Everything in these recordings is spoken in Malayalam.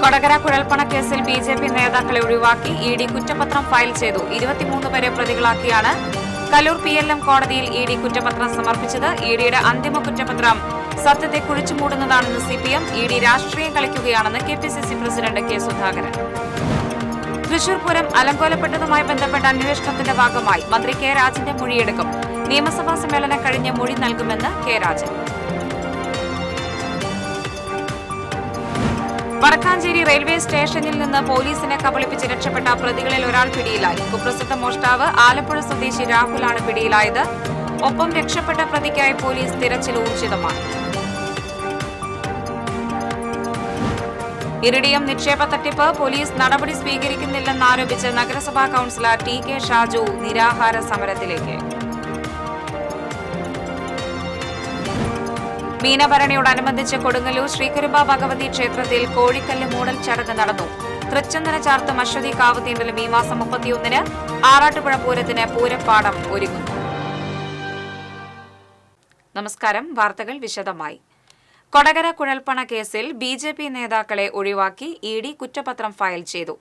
കൊടകര കുഴൽപ്പണ കേസിൽ ബിജെപി നേതാക്കളെ ഒഴിവാക്കി ഇഡി കുറ്റപത്രം ഫയൽ ചെയ്തു. 23 പേരെ പ്രതികളാക്കിയാണ് കലൂർ PLM കോടതിയിൽ ഇഡി കുറ്റപത്രം സമർപ്പിച്ചത്. ഇഡിയുടെ അന്തിമ കുറ്റപത്രം സത്യത്തെ കുഴിച്ചുമൂടുന്നതാണെന്ന് CPM. ഇഡി രാഷ്ട്രീയം കളിക്കുകയാണെന്ന് KPCC president K Sudhakaran. Thrissur Pooram അലങ്കോലപ്പെട്ടതുമായി ബന്ധപ്പെട്ട അന്വേഷണത്തിന്റെ ഭാഗമായി മന്ത്രി കെ രാജന്റെ മൊഴിയെടുക്കും. നിയമസഭാ സമ്മേളനം കഴിഞ്ഞ് മൊഴി നൽകുമെന്ന് കെ രാജൻ. വടക്കാഞ്ചേരി റെയിൽവേ സ്റ്റേഷനിൽ നിന്ന് പോലീസിനെ കബളിപ്പിച്ച് രക്ഷപ്പെട്ട പ്രതികളിൽ ഒരാൾ പിടിയിലായി. കുപ്രസിദ്ധ മോഷ്ടാവ് ആലപ്പുഴ സ്വദേശി രാഹുലാണ് പിടിയിലായത്. ഒപ്പം രക്ഷപ്പെട്ട പ്രതിക്കായി പോലീസ് തിരച്ചിൽ ഊർജിതമാക്കി. ഇറിഡിയം നിക്ഷേപ തട്ടിപ്പ് പോലീസ് നടപടി സ്വീകരിക്കുന്നില്ലെന്നാരോപിച്ച് നഗരസഭാ കൌൺസിലർ TK ഷാജു നിരാഹാര സമരത്തിലേക്ക്. മീനഭരണിയോടനുബന്ധിച്ച് കൊടുങ്ങല്ലൂർ ശ്രീകുരുമ്പ ഭഗവതി ക്ഷേത്രത്തിൽ കോഴിക്കല്ല് മൂടൽ ചടങ്ങ് നടന്നു. തൃച്ചന്ദന ചാർത്തും അശ്വതി കാവ് തീണ്ടലും ഈ മാസം 31-ന് ആറാട്ടുപുഴ പൂരത്തിന് പൂരപ്പാടം ഒരുങ്ങുന്നു. നമസ്കാരം. വാർത്തകൾ വിശദമായി. കൊടകര കുഴൽപ്പണ കേസിൽ ബിജെപി നേതാക്കളെ ഒഴിവാക്കി ഇഡി കുറ്റപത്രം ഫയൽ ചെയ്തു.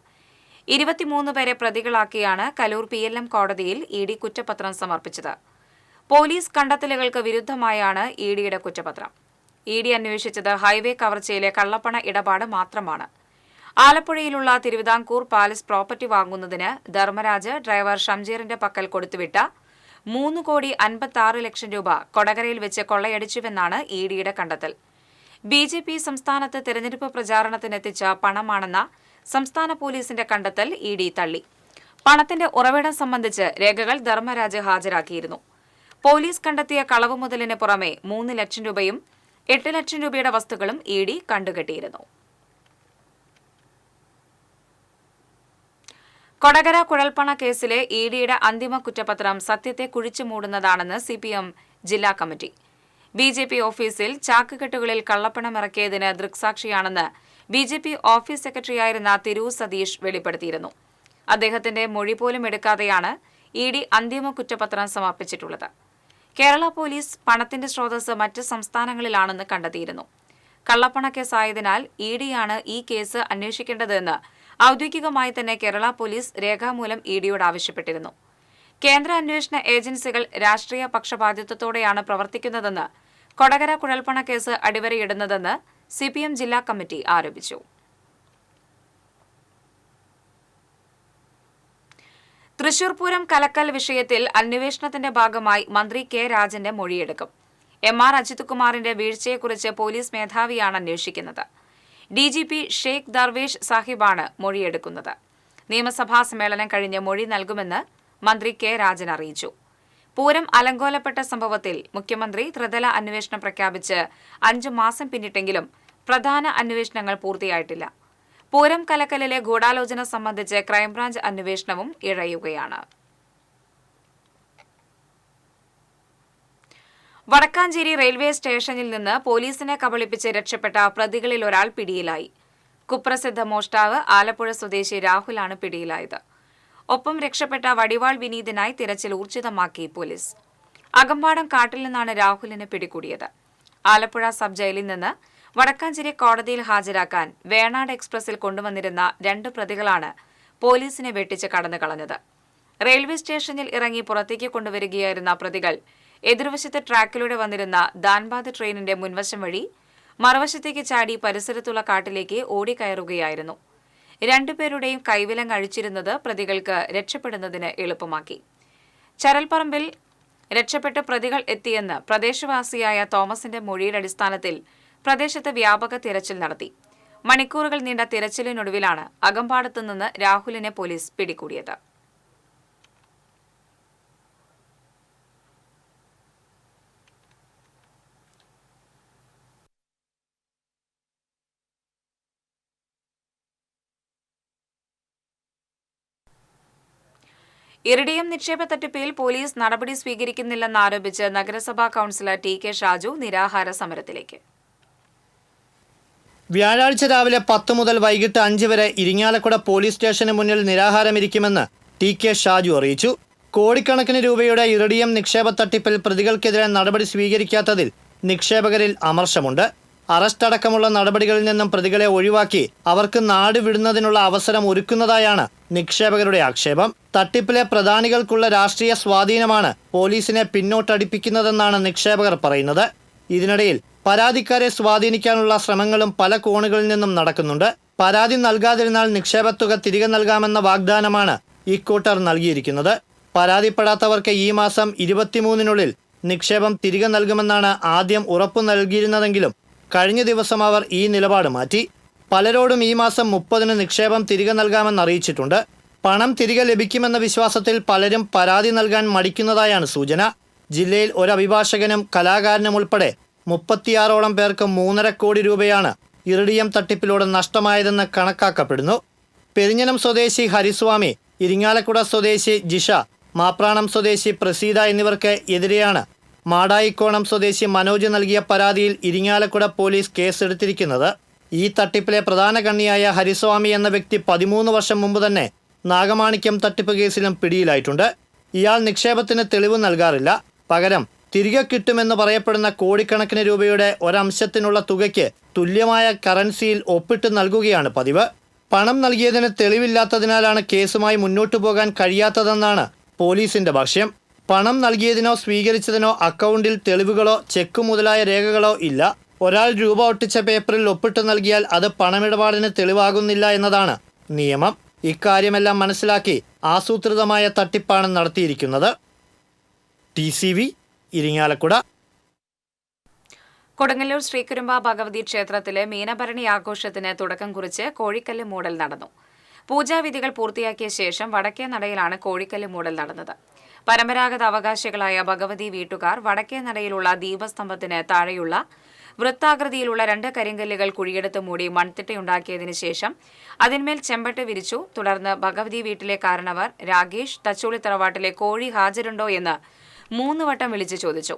23 പേരെ പ്രതികളാക്കിയാണ് കലൂർ PLM കോടതിയിൽ ഇഡി കുറ്റപത്രം സമർപ്പിച്ചത്. പോലീസ് കണ്ടെത്തലുകൾക്ക് വിരുദ്ധമായാണ് ഇഡിയുടെ കുറ്റപത്രം. ഇഡി അന്വേഷിച്ചത് ഹൈവേ കവർച്ചയിലെ കള്ളപ്പണ ഇടപാട് മാത്രമാണ്. ആലപ്പുഴയിലുള്ള തിരുവിതാംകൂർ പാലസ് പ്രോപ്പർട്ടി വാങ്ങുന്നതിന് ധർമ്മരാജ് ഡ്രൈവർ ഷംജീറിന്റെ പക്കൽ കൊടുത്തുവിട്ട 3,56 ലക്ഷം രൂപ കൊടകരയിൽ വെച്ച് കൊള്ളയടിച്ചുവെന്നാണ് ഇഡിയുടെ കണ്ടെത്തൽ. ബിജെപി സംസ്ഥാനത്ത് തെരഞ്ഞെടുപ്പ് പ്രചാരണത്തിനെത്തിച്ച പണമാണെന്ന സംസ്ഥാന പോലീസിന്റെ കണ്ടെത്തൽ ഇഡി തള്ളി. പണത്തിന്റെ ഉറവിടം സംബന്ധിച്ച് രേഖകൾ ധർമ്മരാജ് ഹാജരാക്കിയിരുന്നു. പോലീസ് കണ്ടെത്തിയ കളവ് മുതലിന് പുറമെ 3 ലക്ഷം രൂപയും 8 ലക്ഷം രൂപയുടെ വസ്തുക്കളും ഇഡി കണ്ടുകെട്ടിയിരുന്നു. കൊടകര കുഴൽപ്പണ കേസിലെ ഇഡിയുടെ അന്തിമ കുറ്റപത്രം സത്യത്തെ കുഴിച്ചുമൂടുന്നതാണെന്ന് CPM ജില്ലാ കമ്മിറ്റി. ബിജെപി ഓഫീസിൽ ചാക്കുകെട്ടുകളിൽ കള്ളപ്പണമിറക്കിയതിന് ദൃക്സാക്ഷിയാണെന്ന് BJP ഓഫീസ് സെക്രട്ടറിയായിരുന്ന തിരൂർ സതീഷ് വെളിപ്പെടുത്തിയിരുന്നു. അദ്ദേഹത്തിന്റെ മൊഴി പോലും എടുക്കാതെയാണ് ഇഡി അന്തിമ കുറ്റപത്രം സമർപ്പിച്ചിട്ടുള്ളത്. കേരള പോലീസ് പണത്തിന്റെ സ്രോതസ് മറ്റ് സംസ്ഥാനങ്ങളിലാണെന്ന് കണ്ടെത്തിയിരുന്നു. കള്ളപ്പണ കേസായതിനാൽ ഇഡിയാണ് ഈ കേസ് അന്വേഷിക്കേണ്ടതെന്ന് ഔദ്യോഗികമായി തന്നെ കേരള പോലീസ് രേഖാമൂലം ഇഡിയോട് ആവശ്യപ്പെട്ടിരുന്നു. കേന്ദ്ര അന്വേഷണ ഏജൻസികൾ രാഷ്ട്രീയ പക്ഷപാതിത്വത്തോടെയാണ് പ്രവർത്തിക്കുന്നതെന്ന് കൊടകര കുഴൽപ്പണ കേസ് അടിവരയിടുന്നതെന്ന് CPM ജില്ലാ കമ്മിറ്റി ആരോപിച്ചു. തൃശൂർ പൂരം കലക്കൽ വിഷയത്തിൽ അന്വേഷണത്തിന്റെ ഭാഗമായി മന്ത്രി കെ രാജന്റെ മൊഴിയെടുക്കും. MR അജിത് കുമാറിന്റെ വീഴ്ചയെക്കുറിച്ച് പോലീസ് മേധാവിയാണ് അന്വേഷിക്കുന്നത്. DGP ഷെയ്ഖ് ദർവേഷ് സാഹിബാണ് മൊഴിയെടുക്കുന്നത്. നിയമസഭാ സമ്മേളനം കഴിഞ്ഞ് മൊഴി നൽകുമെന്ന് മന്ത്രി കെ രാജൻ അറിയിച്ചു. പൂരം അലങ്കോലപ്പെട്ട സംഭവത്തിൽ മുഖ്യമന്ത്രി ത്രിതല അന്വേഷണം പ്രഖ്യാപിച്ച് 5 മാസം പിന്നിട്ടെങ്കിലും പ്രധാന അന്വേഷണങ്ങൾ പൂർത്തിയായിട്ടില്ല. പൂരം കലക്കലിലെ ഗൂഢാലോചന സംബന്ധിച്ച് ക്രൈംബ്രാഞ്ച് അന്വേഷണവും ഇഴയുകയാണ്. വടക്കാഞ്ചേരി റെയിൽവേ സ്റ്റേഷനിൽ നിന്ന് പോലീസിനെ കബളിപ്പിച്ച് രക്ഷപ്പെട്ട പ്രതികളിൽ ഒരാൾ പിടിയിലായി. കുപ്രസിദ്ധ മോഷ്ടാവ് ആലപ്പുഴ സ്വദേശി രാഹുലാണ് പിടിയിലായത്. ഒപ്പം രക്ഷപ്പെട്ട വടിവാൾ വിനീതിനായി തിരച്ചിൽ ഊർജിതമാക്കി പോലീസ്. അകമ്പാടം കാട്ടിൽ നിന്നാണ് രാഹുലിനെ പിടികൂടിയത്. ആലപ്പുഴ സബ് ജയിലിൽ നിന്ന് വടക്കാഞ്ചേരി കോടതിയിൽ ഹാജരാക്കാൻ വേണാട് എക്സ്പ്രസിൽ കൊണ്ടുവന്നിരുന്ന 2 പ്രതികളാണ് പോലീസിനെ വെട്ടിച്ച് കടന്നുകളഞ്ഞത്. റെയിൽവേ സ്റ്റേഷനിൽ ഇറങ്ങി പുറത്തേക്ക് കൊണ്ടുവരികയായിരുന്ന പ്രതികൾ എതിർവശത്തെ ട്രാക്കിലൂടെ വന്നിരുന്ന ധാൻബാദ് ട്രെയിനിന്റെ മുൻവശം വഴി മറുവശത്തേക്ക് ചാടി പരിസരത്തുള്ള കാട്ടിലേക്ക് ഓടിക്കയറുകയായിരുന്നു. 2 പേരുടെയും കൈവിലങ്ങ് അഴിച്ചിരുന്നത് പ്രതികൾക്ക് രക്ഷപ്പെടുന്നതിന് എളുപ്പമാക്കി. ചരൽപ്പറമ്പിൽ രക്ഷപ്പെട്ട പ്രതികൾ എത്തിയെന്ന് പ്രദേശവാസിയായ തോമസിന്റെ മൊഴിയുടെ അടിസ്ഥാനത്തിൽ പ്രദേശത്ത് വ്യാപക തിരച്ചിൽ നടത്തി. മണിക്കൂറുകൾ നീണ്ട തിരച്ചിലിനൊടുവിലാണ് അകമ്പാടത്തു നിന്ന് രാഹുലിനെ പോലീസ് പിടികൂടിയത്. ഇറിഡിയം നിക്ഷേപ തട്ടിപ്പിൽ പോലീസ് നടപടി സ്വീകരിക്കുന്നില്ലെന്നാരോപിച്ച് നഗരസഭാ കൌൺസിലർ TK ഷാജു നിരാഹാര സമരത്തിലേക്ക്. വ്യാഴാഴ്ച രാവിലെ 10 മുതൽ വൈകിട്ട് 5 വരെ ഇരിങ്ങാലക്കുട പോലീസ് സ്റ്റേഷന് മുന്നിൽ നിരാഹാരമിരിക്കുമെന്ന് TK ഷാജു അറിയിച്ചു. കോടിക്കണക്കിന് രൂപയുടെ ഇറിഡിയം നിക്ഷേപ തട്ടിപ്പിൽ പ്രതികൾക്കെതിരെ നടപടി സ്വീകരിക്കാത്തതിൽ നിക്ഷേപകരിൽ അമർഷമുണ്ട്. അറസ്റ്റ് അടക്കമുള്ള നടപടികളിൽ നിന്നും പ്രതികളെ ഒഴിവാക്കി അവർക്ക് നാട് വിടുന്നതിനുള്ള അവസരം ഒരുക്കുന്നതായാണ് നിക്ഷേപകരുടെ ആക്ഷേപം. തട്ടിപ്പിലെ പ്രധാനികൾക്കുള്ള രാഷ്ട്രീയ സ്വാധീനമാണ് പോലീസിനെ പിന്നോട്ടടിപ്പിക്കുന്നതെന്നാണ് നിക്ഷേപകർ പറയുന്നത്. ഇതിനിടയിൽ പരാതിക്കാരെ സ്വാധീനിക്കാനുള്ള ശ്രമങ്ങളും പല കോണുകളിൽ നിന്നും നടക്കുന്നുണ്ട്. പരാതി നൽകാതിരുന്നാൽ നിക്ഷേപത്തുക തിരികെ നൽകാമെന്ന വാഗ്ദാനമാണ് ഇക്കൂട്ടർ നൽകിയിരിക്കുന്നത്. പരാതിപ്പെടാത്തവർക്ക് ഈ മാസം 23-നുള്ളിൽ നിക്ഷേപം തിരികെ നൽകുമെന്നാണ് ആദ്യം ഉറപ്പു നൽകിയിരുന്നതെങ്കിലും കഴിഞ്ഞ ദിവസം അവർ ഈ നിലപാട് മാറ്റി. പലരോടും ഈ മാസം 30-ന് നിക്ഷേപം തിരികെ നൽകാമെന്ന് അറിയിച്ചിട്ടുണ്ട്. പണം തിരികെ ലഭിക്കുമെന്ന വിശ്വാസത്തിൽ പലരും പരാതി നൽകാൻ മടിക്കുന്നതായാണ് സൂചന. ജില്ലയിൽ ഒരു അഭിഭാഷകനും കലാകാരനും ഉൾപ്പെടെ 36ഓളം പേർക്ക് 3.5 കോടി രൂപയാണ് ഇറിഡിയം തട്ടിപ്പിലൂടെ നഷ്ടമായതെന്ന് കണക്കാക്കപ്പെടുന്നു. പെരിഞ്ഞനം സ്വദേശി ഹരിസ്വാമി, ഇരിങ്ങാലക്കുട സ്വദേശി ജിഷ, മാപ്രാണം സ്വദേശി പ്രസീത എന്നിവർക്ക് എതിരെയാണ് മാടായിക്കോണം സ്വദേശി മനോജ് നൽകിയ പരാതിയിൽ ഇരിങ്ങാലക്കുട പോലീസ് കേസെടുത്തിരിക്കുന്നത്. ഈ തട്ടിപ്പിലെ പ്രധാന കണ്ണിയായ ഹരിസ്വാമി എന്ന വ്യക്തി 13 വർഷം മുമ്പ് തന്നെ നാഗമാണിക്യം തട്ടിപ്പ് കേസിലും പിടിയിലായിട്ടുണ്ട്. ഇയാൾ നിക്ഷേപത്തിന് തെളിവ് നൽകാറില്ല. പകരം തിരികെ കിട്ടുമെന്ന് പറയപ്പെടുന്ന കോടിക്കണക്കിന് രൂപയുടെ ഒരംശത്തിനുള്ള തുകയ്ക്ക് തുല്യമായ കറൻസിയിൽ ഒപ്പിട്ട് നൽകുകയാണ് പതിവ്. പണം നൽകിയതിന് തെളിവില്ലാത്തതിനാലാണ് കേസുമായി മുന്നോട്ടു പോകാൻ കഴിയാത്തതെന്നാണ് പോലീസിന്റെ ഭാഷ്യം. പണം നൽകിയതിനോ സ്വീകരിച്ചതിനോ അക്കൗണ്ടിൽ തെളിവുകളോ ചെക്ക് മുതലായ രേഖകളോ ഇല്ല. ഒരാൾ രൂപ ഒട്ടിച്ച പേപ്പറിൽ ഒപ്പിട്ട് നൽകിയാൽ അത് പണമിടപാടിന് തെളിവാകുന്നില്ല എന്നതാണ് നിയമം. ഇക്കാര്യമെല്ലാം മനസ്സിലാക്കി ആസൂത്രിതമായ തട്ടിപ്പാണ് നടത്തിയിരിക്കുന്നത്. TCV ഇരിങ്ങാലക്കുട. കൊടുങ്ങല്ലൂർ ശ്രീകുരുമ്പ ഭഗവതി ക്ഷേത്രത്തിലെ മീനഭരണി ആഘോഷത്തിന് തുടക്കം കുറിച്ച് കോഴിക്കല്ല് മൂടൽ നടന്നു. പൂജാവിധികൾ പൂർത്തിയാക്കിയ ശേഷം വടക്കേ നടയിലാണ് കോഴിക്കല്ല് മൂടൽ നടന്നത്. പരമ്പരാഗത അവകാശികളായ ഭഗവതി വീട്ടുകാർ വടക്കേ നടയിലുള്ള ദീപസ്തംഭത്തിന് താഴെയുള്ള വൃത്താകൃതിയിലുള്ള 2 കരിങ്കല്ലുകൾ കുഴിയെടുത്ത് മൂടി മൺതിട്ടയുണ്ടാക്കിയതിനു ശേഷം അതിന്മേൽ ചെമ്പട്ട് വിരിച്ചു. തുടർന്ന് ഭഗവതി വീട്ടിലെ കാരണവർ രാഗേഷ് തച്ചോളി തറവാട്ടിലെ കോഴി ഹാജരുണ്ടോ എന്ന് 3 വട്ടം വിളിച്ചു ചോദിച്ചു.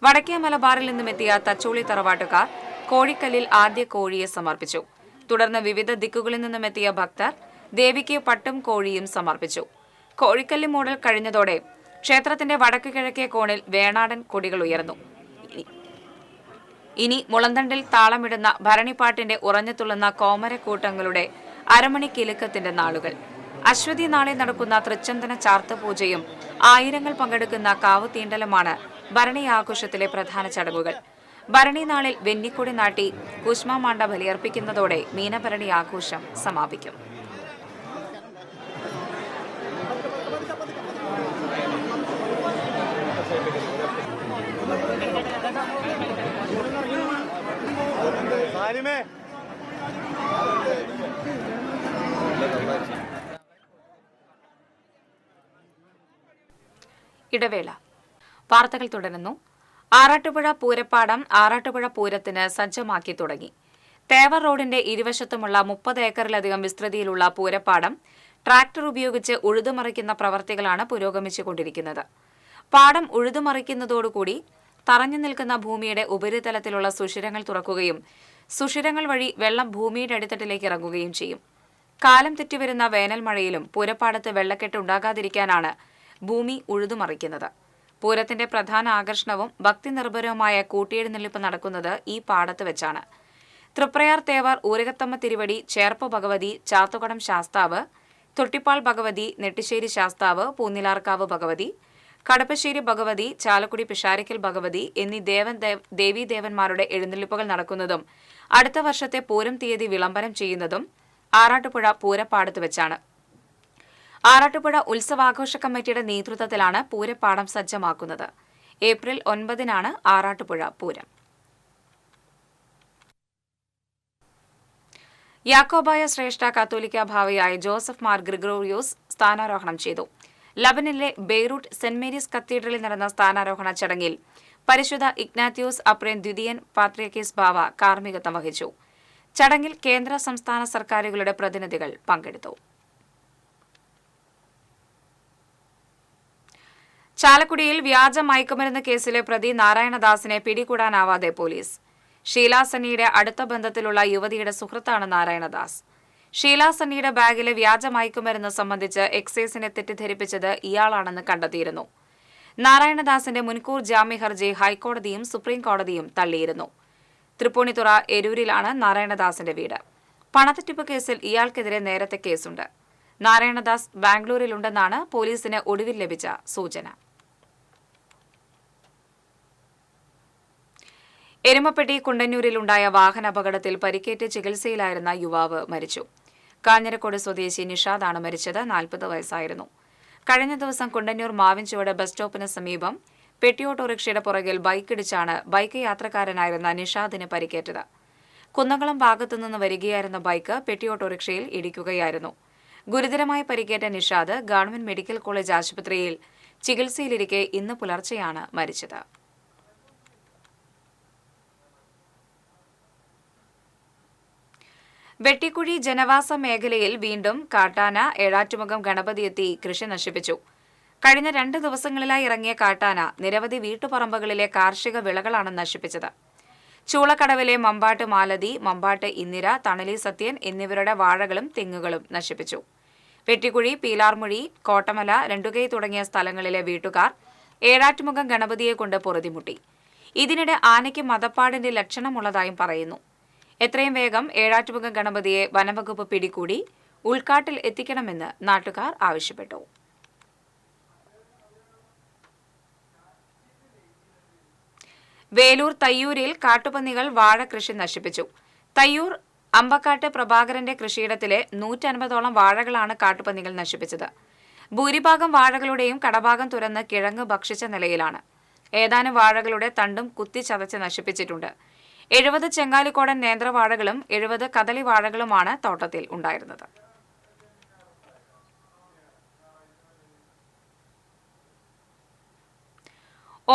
വടക്കേ മലബാറിൽ നിന്നുമെത്തിയ തച്ചോളി തറവാട്ടുകാർ കോഴിക്കല്ലിൽ ആദ്യ കോഴിയെ സമർപ്പിച്ചു. തുടർന്ന് വിവിധ ദിക്കുകളിൽ നിന്നുമെത്തിയ ഭക്തർ ദേവിക്ക് പട്ടും കോഴിയും സമർപ്പിച്ചു. കോഴിക്കല്ല് മൂടൽ കഴിഞ്ഞതോടെ ക്ഷേത്രത്തിന്റെ വടക്കു കിഴക്കേ കോണിൽ വേണാടൻ കൊടികൾ ഉയർന്നു. ഇനി മുളന്തണ്ടിൽ താളമിടുന്ന ഭരണിപ്പാട്ടിന്റെ ഉറഞ്ഞുതുള്ളുന്ന കോമരക്കൂട്ടങ്ങളുടെ അരമണി കിലുക്കത്തിന്റെ നാളുകൾ. അശ്വതി നാളെ നടക്കുന്ന തൃച്ചന്ദന ചാർത്ത് പൂജയും ആയിരങ്ങൾ പങ്കെടുക്കുന്ന കാവ് തീണ്ടലുമാണ് ഭരണി ആഘോഷത്തിലെ പ്രധാന ചടങ്ങുകൾ. ഭരണി നാളിൽ വെന്നിക്കൊടി നാട്ടി കുശ്മാമാണ്ട ബലിയർപ്പിക്കുന്നതോടെ മീനഭരണി ആഘോഷം സമാപിക്കും. ഇടവേള. വാർത്തകൾ തുടരുന്നു. ആറാട്ടുപുഴ പൂരപ്പാടം ആറാട്ടുപുഴ പൂരത്തിന് സജ്ജമാക്കി തുടങ്ങി. തേവർ റോഡിന്റെ ഇരുവശത്തുമുള്ള 30 ഏക്കറിലധികം വിസ്തൃതിയിലുള്ള പൂരപ്പാടം ട്രാക്ടർ ഉപയോഗിച്ച് ഉഴുതുമറിക്കുന്ന പ്രവർത്തികളാണ് പുരോഗമിച്ചുകൊണ്ടിരിക്കുന്നത്. പാടം ഉഴുതുമറിക്കുന്നതോടുകൂടി തറഞ്ഞു നിൽക്കുന്ന ഭൂമിയുടെ ഉപരിതലത്തിലുള്ള സുഷിരങ്ങൾ തുറക്കുകയും സുഷിരങ്ങൾ വഴി വെള്ളം ഭൂമിയുടെ അടിത്തട്ടിലേക്ക് ഇറങ്ങുകയും ചെയ്യും. കാലം തെറ്റിവരുന്ന വേനൽ മഴയിലും പൂരപ്പാടത്ത് വെള്ളക്കെട്ട് ഉണ്ടാകാതിരിക്കാനാണ് ഭൂമി ഉഴുതുമറിക്കുന്നത്. പൂരത്തിന്റെ പ്രധാന ആകർഷണവും ഭക്തി നിർഭരവുമായ കൂട്ടിയെഴുന്നള്ളിപ്പ് നടക്കുന്നത് ഈ പാടത്ത് വെച്ചാണ്. തൃപ്രയാർ തേവർ, ഊരകത്തമ്മ തിരുവടി, ചേർപ്പ് ഭഗവതി, ചാത്തുകടം ശാസ്താവ്, തൊട്ടിപ്പാൾ ഭഗവതി, നെട്ടിശ്ശേരി ശാസ്താവ്, പൂന്നിലാർക്കാവ് ഭഗവതി, കടപ്പശ്ശേരി ഭഗവതി, ചാലക്കുടി പിഷാരിക്കൽ ഭഗവതി എന്നീ ദേവീദേവന്മാരുടെ എഴുന്നള്ളിപ്പുകൾ നടക്കുന്നതും അടുത്ത വർഷത്തെ പൂരം തീയതി വിളംബരം ചെയ്യുന്നതും ആറാട്ടുപുഴ പൂരപ്പാടത്ത് വെച്ചാണ്. ആറാട്ടുപുഴ ഉത്സവാഘോഷ കമ്മിറ്റിയുടെ നേതൃത്വത്തിലാണ് പൂരപ്പാടം സജ്ജമാക്കുന്നത്. ഏപ്രിൽ 9-നാണ് ആറാട്ടുപുഴ പൂരം. യാക്കോബായ ശ്രേഷ്ഠ കത്തോലിക്ക ഭാവിയായ ജോസഫ് മാർ ഗ്രിഗോറിയോസ് സ്ഥാനാരോഹണം ചെയ്തു. ലബനനിലെ ബെയ്റൂട്ട് സെന്റ് മേരീസ് കത്തീഡ്രലിൽ നടന്ന സ്ഥാനാരോഹണ ചടങ്ങിൽ പരിശുദ്ധ ഇഗ്നാത്യോസ് അപ്രേൻ ദ്വിതീയൻ പാത്രിയർക്കീസ് ബാവ കാർമ്മികത്വം വഹിച്ചു. ചടങ്ങിൽ കേന്ദ്ര സംസ്ഥാന സർക്കാരുകളുടെ പ്രതിനിധികൾ പങ്കെടുത്തു. ചാലക്കുടിയിൽ വ്യാജ മയക്കുമരുന്ന് കേസിലെ പ്രതി നാരായണദാസിനെ പിടികൂടാനാവാതെ പോലീസ്. ഷീലാ സണ്ണിയുടെ അടുത്ത ബന്ധത്തിലുള്ള യുവതിയുടെ സുഹൃത്താണ് നാരായണദാസ്. ഷീലാ സണ്ണിയുടെ ബാഗിലെ വ്യാജ മയക്കുമരുന്ന് സംബന്ധിച്ച് എക്സൈസിനെ തെറ്റിദ്ധരിപ്പിച്ചത് ഇയാളാണെന്ന് കണ്ടെത്തിയിരുന്നു. നാരായണദാസിന്റെ മുൻകൂർ ജാമ്യ ഹർജി ഹൈക്കോടതിയും സുപ്രീം കോടതിയും തള്ളിയിരുന്നു. തൃപ്പൂണിത്തുറ എരൂരിലാണ് നാരായണദാസിന്റെ വീട്. പണത്തട്ടിപ്പ് കേസിൽ ഇയാൾക്കെതിരെ നേരത്തെ കേസുണ്ട്. നാരായണദാസ് ബാംഗ്ലൂരിലുണ്ടെന്നാണ് പോലീസിന് ഒടുവിൽ ലഭിച്ച സൂചന. എരുമപ്പെട്ടി കുണ്ടന്നൂരിലുണ്ടായ വാഹനാപകടത്തിൽ പരിക്കേറ്റ് ചികിത്സയിലായിരുന്ന യുവാവ് മരിച്ചു. കാഞ്ഞിരക്കോട് സ്വദേശി നിഷാദാണ് മരിച്ചത്. 40 വയസ്സായിരുന്നു. കഴിഞ്ഞ ദിവസം കുണ്ടന്നൂർ മാവിൻചുവട് ബസ് സ്റ്റോപ്പിന് സമീപം പെട്ടി ഓട്ടോറിക്ഷയുടെ പുറകിൽ ബൈക്കിടിച്ചാണ് ബൈക്ക് യാത്രക്കാരനായിരുന്ന നിഷാദിന് പരിക്കേറ്റത്. കുന്നംകുളം ഭാഗത്തുനിന്ന് വരികയായിരുന്ന ബൈക്ക് പെട്ടി ഓട്ടോറിക്ഷയിൽ ഇടിക്കുകയായിരുന്നു. ഗുരുതരമായി പരിക്കേറ്റ നിഷാദ് ഗവൺമെന്റ് മെഡിക്കൽ കോളേജ് ആശുപത്രിയിൽ ചികിത്സയിലിരിക്കെ ഇന്ന് പുലർച്ചെയാണ് മരിച്ചത്. വെട്ടിക്കുഴി ജനവാസ മേഖലയിൽ വീണ്ടും കാട്ടാന ഏഴാറ്റുമുഖം ഗണപതിയെത്തി കൃഷി നശിപ്പിച്ചു. കഴിഞ്ഞ 2 ദിവസങ്ങളിലായി ഇറങ്ങിയ കാട്ടാന നിരവധി വീട്ടുപറമ്പുകളിലെ കാർഷിക വിളകളാണ് നശിപ്പിച്ചത്. ചൂളക്കടവിലെ മമ്പാട്ട് മാലതി, മമ്പാട്ട് ഇന്ദിര, തണലി സത്യൻ എന്നിവരുടെ വാഴകളും തെങ്ങുകളും നശിപ്പിച്ചു. വെട്ടിക്കുഴി, പീലാർമുഴി, കോട്ടമല, രണ്ടുകൈ തുടങ്ങിയ സ്ഥലങ്ങളിലെ വീട്ടുകാർ ഏഴാറ്റുമുഖം ഗണപതിയെ കൊണ്ട് പൊറുതിമുട്ടി. ഇതിനിടെ ആനയ്ക്ക് മദപ്പാടിന്റെ ലക്ഷണമുള്ളതായും പറയുന്നു. എത്രയും വേഗം ഏഴാറ്റുമുഖം ഗണപതിയെ വനംവകുപ്പ് പിടികൂടി ഉൾക്കാട്ടിൽ എത്തിക്കണമെന്ന് നാട്ടുകാർ ആവശ്യപ്പെട്ടു. വേലൂർ തയ്യൂരിൽ കാട്ടുപന്നികൾ വാഴ കൃഷി നശിപ്പിച്ചു. തയ്യൂർ അമ്പക്കാട്ട് പ്രഭാകരന്റെ കൃഷിയിടത്തിലെ 150ഓളം വാഴകളാണ് കാട്ടുപന്നികൾ നശിപ്പിച്ചത്. ഭൂരിഭാഗം വാഴകളുടെയും കടഭാഗം തുറന്ന് കിഴങ്ങ് ഭക്ഷിച്ച നിലയിലാണ്. ഏതാനും വാഴകളുടെ തണ്ടും കുത്തിച്ചതച്ച് നശിപ്പിച്ചിട്ടുണ്ട്. 70 ചെങ്ങാലിക്കോടൻ നേന്ത്രവാഴകളും 70 കദളി വാഴകളുമാണ് തോട്ടത്തിൽ ഉണ്ടായിരുന്നത്.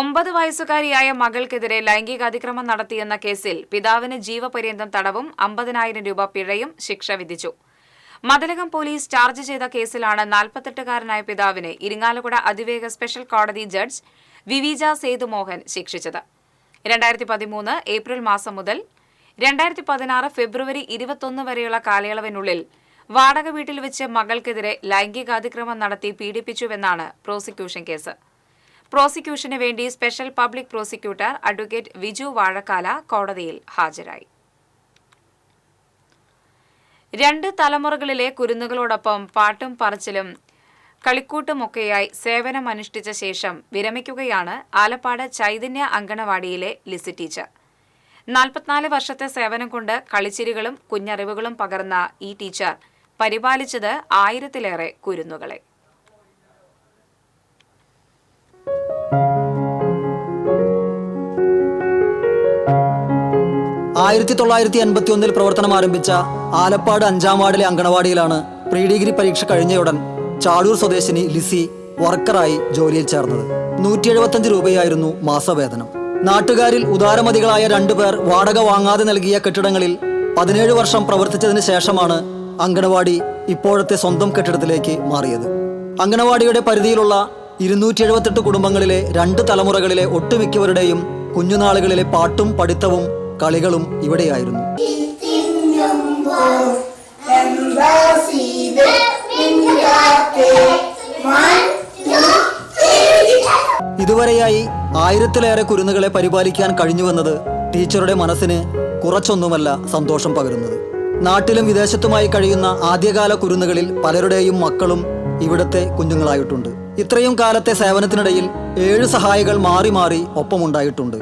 ഒമ്പത് വയസ്സുകാരിയായ മകൾക്കെതിരെ ലൈംഗികാതിക്രമം നടത്തിയെന്ന കേസിൽ പിതാവിന് ജീവപര്യന്തം തടവും 50,000 രൂപ പിഴയും ശിക്ഷ വിധിച്ചു. മതിലകം പോലീസ് ചാർജ് ചെയ്ത കേസിലാണ് 48കാരനായ പിതാവിനെ ഇരിങ്ങാലക്കുട അതിവേഗ സ്പെഷ്യൽ കോടതി ജഡ്ജ് വിവിജ സേതുമോഹൻ ശിക്ഷിച്ചത്. 2013 ഏപ്രിൽ മാസം മുതൽ 2016 ഫെബ്രുവരി 21 വരെയുള്ള കാലയളവിനുള്ളിൽ വാടക വീട്ടിൽ വെച്ച് മകൾക്കെതിരെ ലൈംഗികാതിക്രമം നടത്തി പീഡിപ്പിച്ചുവെന്നാണ് പ്രോസിക്യൂഷൻ കേസ്. പ്രോസിക്യൂഷന് വേണ്ടി special public prosecutor advocate Viju Vazhakkala കോടതിയിൽ ഹാജരായി. 2 തലമുറകളിലെ കുരുന്നുകളോടൊപ്പം പാട്ടും പറച്ചിലും കളിക്കൂട്ടുമൊക്കെയായി സേവനമനുഷ്ഠിച്ച ശേഷം വിരമിക്കുകയാണ് ആലപ്പാട് ചൈതന്യ അങ്കണവാടിയിലെ ലിസി ടീച്ചർ. 44 വർഷത്തെ സേവനം കൊണ്ട് കളിച്ചിരികളും കുഞ്ഞറിവുകളും പകർന്ന ഈ ടീച്ചർ പരിപാലിച്ചത് 1000-ലേറെ കുരുന്നുകളെ. ആയിരത്തി 1981 പ്രവർത്തനം ആരംഭിച്ച ആലപ്പാട് 5-ാം വാർഡിലെ അങ്കണവാടിയിലാണ് പ്രീ ഡിഗ്രി പരീക്ഷ കഴിഞ്ഞയുടൻ ചാടൂർ സ്വദേശിനി ലിസി വർക്കറായി ജോലിയിൽ ചേർന്നത്. 175 രൂപയായിരുന്നു മാസവേതനം. നാട്ടുകാരിൽ ഉദാരമതികളായ 2 പേർ വാടക വാങ്ങാതെ നൽകിയ കെട്ടിടങ്ങളിൽ 17 വർഷം പ്രവർത്തിച്ചതിന് ശേഷമാണ് അങ്കണവാടി ഇപ്പോഴത്തെ സ്വന്തം കെട്ടിടത്തിലേക്ക് മാറിയത്. അങ്കണവാടിയുടെ പരിധിയിലുള്ള 278 കുടുംബങ്ങളിലെ 2 തലമുറകളിലെ ഒട്ടുമിക്കവരുടെയും കുഞ്ഞുനാളുകളിലെ പാട്ടും പഠിത്തവും കളികളും ഇവിടെയായിരുന്നു. ഇതുവരെയായി 1000-ലേറെ കുരുന്നുകളെ പരിപാലിക്കാൻ കഴിഞ്ഞുവെന്നത് ടീച്ചറുടെ മനസ്സിന് കുറച്ചൊന്നുമല്ല സന്തോഷം പകരുന്നത്. നാട്ടിലും വിദേശത്തുമായി കഴിയുന്ന ആദ്യകാല കുരുന്നുകളിൽ പലരുടെയും മക്കളും ഇവിടുത്തെ കുഞ്ഞുങ്ങളായിട്ടുണ്ട്. ഇത്രയും കാലത്തെ സേവനത്തിനിടയിൽ 7 സഹായികൾ മാറി മാറി ഒപ്പമുണ്ടായിട്ടുണ്ട്.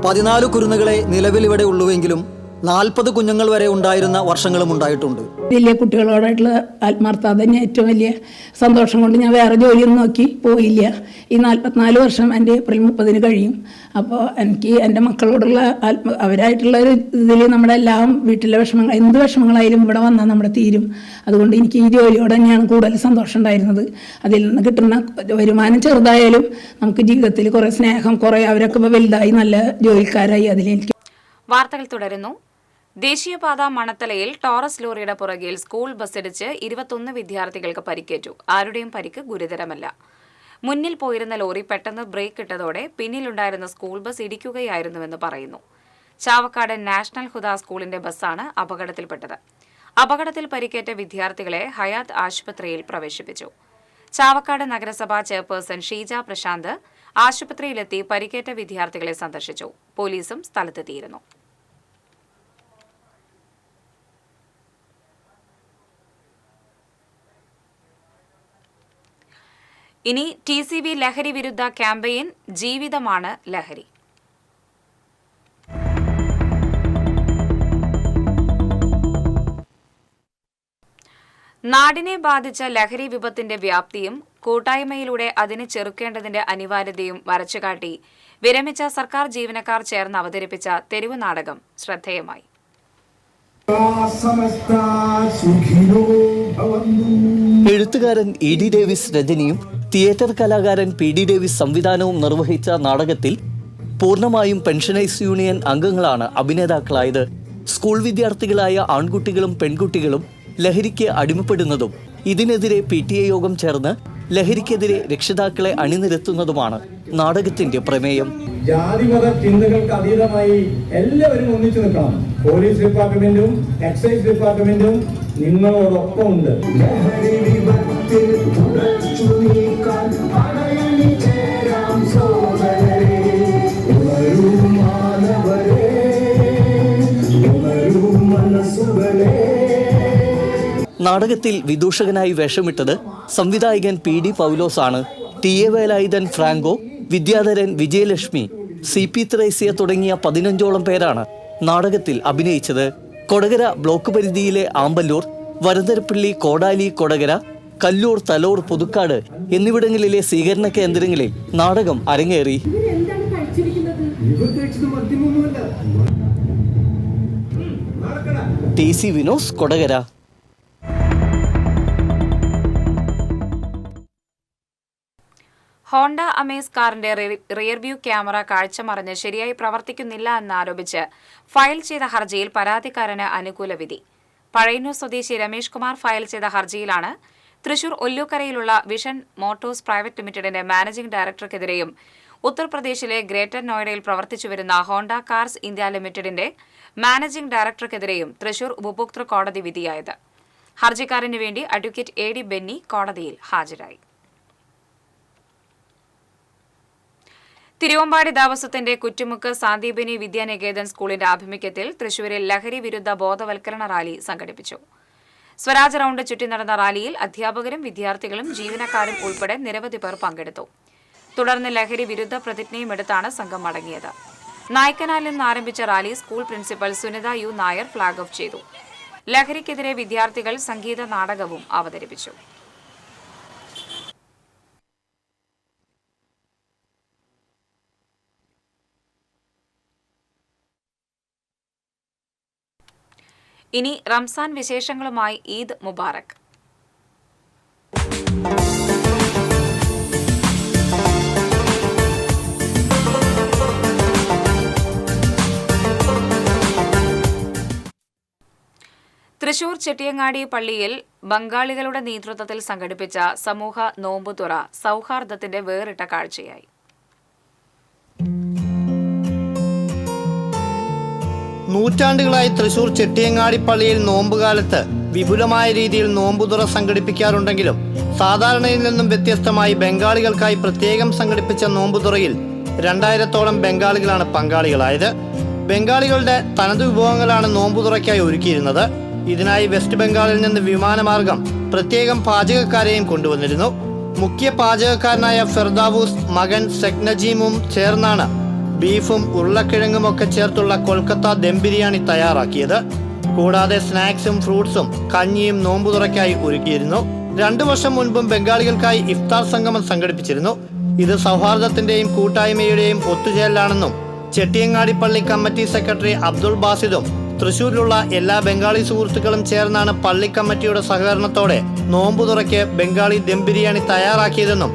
14 കുരുന്നുകളെ നിലവിൽ ഇവിടെ ഉള്ളുവെങ്കിലും 40 കുഞ്ഞുങ്ങൾ വരെ ഉണ്ടായിരുന്ന വർഷങ്ങളും ഉണ്ടായിട്ടുണ്ട്. വലിയ കുട്ടികളോടായിട്ടുള്ള ആത്മാർത്ഥത തന്നെ ഏറ്റവും വലിയ സന്തോഷം കൊണ്ട് ഞാൻ വേറെ ജോലിയൊന്നും നോക്കി പോയില്ല. ഈ 44 വർഷം എൻ്റെ ഏപ്രിൽ 30 കഴിയും. അപ്പോൾ എനിക്ക് എൻ്റെ മക്കളോടുള്ള അവരായിട്ടുള്ള ഒരു ഇതിൽ നമ്മുടെ എല്ലാം വീട്ടിലെ വിഷമങ്ങൾ എന്ത് വിഷമങ്ങളായാലും ഇവിടെ വന്നാൽ നമ്മുടെ തീരും. അതുകൊണ്ട് എനിക്ക് ഈ ജോലിയോട് തന്നെയാണ് കൂടുതൽ സന്തോഷം ഉണ്ടായിരുന്നത്. അതിൽ നിന്ന് കിട്ടുന്ന വരുമാനം ചെറുതായാലും നമുക്ക് ജീവിതത്തിൽ കുറേ സ്നേഹം കുറേ അവരൊക്കെ വലുതായി നല്ല ജോലിക്കാരായി അതിലെനിക്ക്. വാർത്തകൾ തുടരുന്നു. ദേശീയപാത മണത്തലയിൽ ടോറസ് ലോറിയുടെ പുറകിൽ സ്കൂൾ ബസ്സിടിച്ച് 21 വിദ്യാർത്ഥികൾക്ക് പരിക്കേറ്റു. ആരുടെയും പരിക്ക് ഗുരുതരമല്ല. മുന്നിൽ പോയിരുന്ന ലോറി പെട്ടെന്ന് ബ്രേക്ക് ഇട്ടതോടെ പിന്നിലുണ്ടായിരുന്ന സ്കൂൾ ബസ് ഇടിക്കുകയായിരുന്നുവെന്ന് പറയുന്നു. ചാവക്കാട് നാഷണൽ ഹുദ സ്കൂളിന്റെ ബസ്സാണ് അപകടത്തിൽപ്പെട്ടത്. അപകടത്തിൽ പരിക്കേറ്റ വിദ്യാർത്ഥികളെ ഹയാത്ത് ആശുപത്രിയിൽ പ്രവേശിപ്പിച്ചു. ചാവക്കാട് നഗരസഭാ ചെയർപേഴ്സൺ ഷീജ പ്രശാന്ത് ആശുപത്രിയിലെത്തി പരിക്കേറ്റ വിദ്യാർത്ഥികളെ സന്ദർശിച്ചു. പോലീസും സ്ഥലത്തെത്തിയിരുന്നു. ഇനി TCB ലഹരി വിരുദ്ധ ക്യാമ്പയിൻ ജീവിതമാണ് ലഹരി. നാടിനെ ബാധിച്ച ലഹരി വിപത്തിന്റെ വ്യാപ്തിയും കൂട്ടായ്മയിലൂടെ അതിനെ ചെറുക്കേണ്ടതിന്റെ അനിവാര്യതയും വരച്ചുകാട്ടി വിരമിച്ച സർക്കാർ ജീവനക്കാർ ചേർന്ന് അവതരിപ്പിച്ച തെരുവ് നാടകം ശ്രദ്ധേയമായി. എഴുത്തുകാരൻ E.D. ഡേവിസ് രചനയും തിയേറ്റർ കലാകാരൻ P.D. ഡേവിസ് സംവിധാനവും നിർവഹിച്ച നാടകത്തിൽ പൂർണ്ണമായും പെൻഷനേഴ്സ് യൂണിയൻ അംഗങ്ങളാണ് അഭിനേതാക്കളായത്. സ്കൂൾ വിദ്യാർത്ഥികളായ ആൺകുട്ടികളും പെൺകുട്ടികളും ലഹരിക്ക് അടിമപ്പെടുന്നതും ഇതിനെതിരെ PTA യോഗം ചേർന്ന് ലഹരിക്കെതിരെ രക്ഷിതാക്കളെ അണിനിരത്തുന്നതുമാണ് നാടകത്തിന്റെ പ്രമേയം. ജാതിമത ചിന്തകൾക്ക് അതീതമായി എല്ലാവരും ഒന്നിച്ചു നിൽക്കണം. പോലീസ് ഡിപ്പാർട്ട്മെന്റും എക്സൈസ് ഡിപ്പാർട്ട്മെന്റും നിങ്ങളോടൊപ്പം ഉണ്ട്. നാടകത്തിൽ വിദൂഷകനായി വേഷമിട്ടത് സംവിധായകൻ P.D. പൗലോസാണ്. T.A. Velayudhan Franco, Vidyadharan, Vijayalakshmi, CP Thresia തുടങ്ങിയ 15ഓളം പേരാണ് നാടകത്തിൽ അഭിനയിച്ചത്. കൊടകര ബ്ലോക്ക് പരിധിയിലെ ആമ്പല്ലൂർ, വരന്തരപ്പള്ളി, കോടാലി, കൊടകര, കല്ലൂർ, തലോർ, പുതുക്കാട് എന്നിവിടങ്ങളിലെ സ്വീകരണ കേന്ദ്രങ്ങളിൽ നാടകം അരങ്ങേറി. TC Vinos, Kodakara. Honda Amaze കാറിന്റെ റിയർ വ്യൂ ക്യാമറ കാഴ്ച മറിഞ്ഞ് ശരിയായി പ്രവർത്തിക്കുന്നില്ല എന്നാരോപിച്ച് ഫയൽ ചെയ്ത ഹർജിയിൽ പരാതിക്കാരന് അനുകൂല വിധി. പഴയന്നൂർ സ്വദേശി രമേഷ് കുമാർ ഫയൽ ചെയ്ത ഹർജിയിലാണ് തൃശൂർ ഒല്ലൂക്കരയിലുള്ള വിഷൻ മോട്ടോഴ്സ് പ്രൈവറ്റ് ലിമിറ്റഡിന്റെ മാനേജിംഗ് ഡയറക്ടർക്കെതിരെയും ഉത്തർപ്രദേശിലെ ഗ്രേറ്റർ നോയിഡയിൽ പ്രവർത്തിച്ചുവരുന്ന ഹോണ്ട കാർസ് ഇന്ത്യ ലിമിറ്റഡിന്റെ മാനേജിംഗ് ഡയറക്ടർക്കെതിരെയും തൃശൂർ ഉപഭോക്തൃ കോടതി വിധിയായത്. ഹർജിക്കാരന് വേണ്ടി അഡ്വക്കേറ്റ് A.D. ബെന്നി കോടതിയിൽ ഹാജരായി. തിരുവമ്പാടി ദേവസ്വത്തിന്റെ കുറ്റുമുക്ക് സാന്ദീപനി വിദ്യാനികേതൻ സ്കൂളിന്റെ ആഭിമുഖ്യത്തിൽ തൃശൂരിൽ ലഹരി വിരുദ്ധ ബോധവൽക്കരണ റാലി സംഘടിപ്പിച്ചു. സ്വരാജ് റൌണ്ട് ചുറ്റി നടന്ന റാലിയിൽ അധ്യാപകരും വിദ്യാർത്ഥികളും ജീവനക്കാരും ഉൾപ്പെടെ നിരവധി പേർ പങ്കെടുത്തു. തുടർന്ന് ലഹരി വിരുദ്ധ പ്രതിജ്ഞയും എടുത്താണ് സംഘം മടങ്ങിയത്. നായ്ക്കനാലിൽ നിന്ന് ആരംഭിച്ച rally school principal Sunitha U. Nair flag off ചെയ്തു. ലഹരിക്കെതിരെ വിദ്യാർത്ഥികൾ സംഗീത നാടകവും അവതരിപ്പിച്ചു. ഇനി റംസാൻ വിശേഷങ്ങളുമായി ഈദ് മുബാറക്. തൃശൂർ ചെട്ടിയങ്ങാടി പള്ളിയിൽ ബംഗാളികളുടെ നേതൃത്വത്തിൽ സംഘടിപ്പിച്ച സമൂഹ നോമ്പുതുറ സൗഹാർദ്ദത്തിന്റെ വേറിട്ട കാഴ്ചയായി. നൂറ്റാണ്ടുകളായി തൃശൂർ ചെട്ടിയങ്ങാടി പള്ളിയിൽ നോമ്പുകാലത്ത് വിപുലമായ രീതിയിൽ നോമ്പുതുറ സംഘടിപ്പിക്കാറുണ്ടെങ്കിലും സാധാരണയിൽ നിന്നും വ്യത്യസ്തമായി ബംഗാളികൾക്കായി പ്രത്യേകം സംഘടിപ്പിച്ച നോമ്പുതുറയിൽ 2000-ഓളം ബംഗാളികളാണ് പങ്കാളികളായത്. ബംഗാളികളുടെ തനത് വിഭവങ്ങളാണ് നോമ്പുതുറയ്ക്കായി ഒരുക്കിയിരുന്നത്. ഇതിനായി വെസ്റ്റ് ബംഗാളിൽ നിന്ന് വിമാനമാർഗം പ്രത്യേകം പാചകക്കാരെയും കൊണ്ടുവന്നിരുന്നു. മുഖ്യ പാചകക്കാരനായ ഫെർദാവൂസ് മകൻ സെഗ്നജീമും ചേർന്നാണ് ബീഫും ഉരുളക്കിഴങ്ങും ഒക്കെ ചേർത്തുള്ള കൊൽക്കത്ത ദം ബിരിയാണി തയ്യാറാക്കിയത്. കൂടാതെ സ്നാക്സും ഫ്രൂട്ട്സും കഞ്ഞിയും നോമ്പുതുറയ്ക്കായി ഒരുക്കിയിരുന്നു. 2 വർഷം മുൻപും ബംഗാളികൾക്കായി ഇഫ്താർ സംഗമം സംഘടിപ്പിച്ചിരുന്നു. ഇത് സൗഹാർദ്ദത്തിന്റെയും കൂട്ടായ്മയുടെയും ഒത്തുചേരലാണെന്നും ചെട്ടിയങ്ങാടി പള്ളി കമ്മിറ്റി സെക്രട്ടറി അബ്ദുൾ ബാസിദും തൃശൂരിലുള്ള എല്ലാ ബംഗാളി സുഹൃത്തുക്കളും ചേർന്നാണ് പള്ളി കമ്മിറ്റിയുടെ സഹകരണത്തോടെ നോമ്പുതുറയ്ക്ക് ബംഗാളി ദം ബിരിയാണി തയ്യാറാക്കിയതെന്നും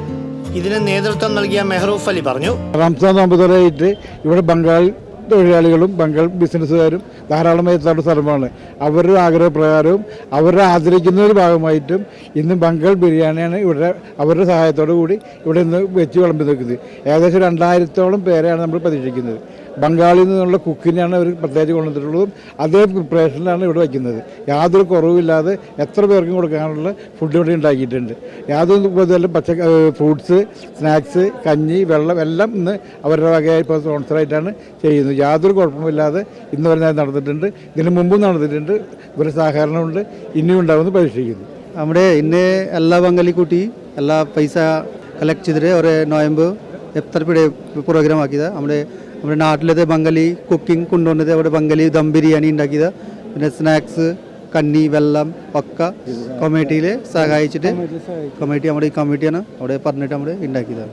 ഇതിന് നേതൃത്വം നൽകിയ മെഹ്റൂഫ് അലി പറഞ്ഞു. റംസാൻ നോമ്പുതുറയായിട്ട് ഇവിടെ ബംഗാൾ തൊഴിലാളികളും ബംഗാൾ ബിസിനസ്സുകാരും ധാരാളമായി എത്താറുള്ള സ്ഥലമാണ്. അവരുടെ ആഗ്രഹപ്രകാരവും അവരുടെ ആദരിക്കുന്ന ഒരു ഭാഗമായിട്ടും ഇന്ന് ബംഗാൾ ബിരിയാണിയാണ് ഇവിടെ അവരുടെ സഹായത്തോടു കൂടി ഇവിടെ ഇന്ന് വെച്ച് വിളമ്പി നിൽക്കുന്നത്. ഏകദേശം 2000-ഓളം പേരെയാണ് നമ്മൾ പ്രതീക്ഷിക്കുന്നത്. ബംഗാളിൽ നിന്നുള്ള കുക്കിനെയാണ് അവർ പ്രത്യേകിച്ച് കൊണ്ടുവന്നിട്ടുള്ളതും അതേ പ്രിപ്പറേഷനിലാണ് ഇവിടെ വയ്ക്കുന്നത്. യാതൊരു കുറവില്ലാതെ എത്ര പേർക്കും കൊടുക്കാനുള്ള ഫുഡ് ഇവിടെ ഉണ്ടാക്കിയിട്ടുണ്ട്. യാതൊരു പോലെ ഫ്രൂട്ട്സ്, സ്നാക്സ്, കഞ്ഞി, വെള്ളം എല്ലാം ഇന്ന് അവരുടെ വകയായി ഇപ്പോൾ സ്പോൺസറായിട്ടാണ് ചെയ്യുന്നത്. യാതൊരു കുഴപ്പമില്ലാതെ ഇന്ന് വരെ നടന്നിട്ടുണ്ട്. ഇതിന് മുമ്പും നടന്നിട്ടുണ്ട്. ഇവരുടെ സഹകരണമുണ്ട്, ഇനിയും ഉണ്ടാകുമെന്ന് പ്രതീക്ഷിക്കുന്നു. നമ്മുടെ ഇന്ന് എല്ലാ ബംഗാളി കൂട്ടി എല്ലാ പൈസ കളക്ട് ചെയ്തിട്ട് ഒരു നോയമ്പ് എഫ്തർ പ്രോഗ്രാം ആക്കിയത്. നമ്മുടെ നാട്ടിലത്തെ ബംഗാളി കുക്കിംഗ് കൊണ്ടുവന്നത്, അവിടെ ബംഗാളി ദം ബിരിയാണി ഉണ്ടാക്കിയത്, പിന്നെ സ്നാക്സ്, കഞ്ഞി, വെള്ളം ഒക്കെ കമ്മിറ്റിയിൽ സഹായിച്ചിട്ട് നമ്മുടെ ഈ കമ്മിറ്റിയാണ് അവിടെ പറഞ്ഞിട്ട് നമ്മൾ ഉണ്ടാക്കിയത്.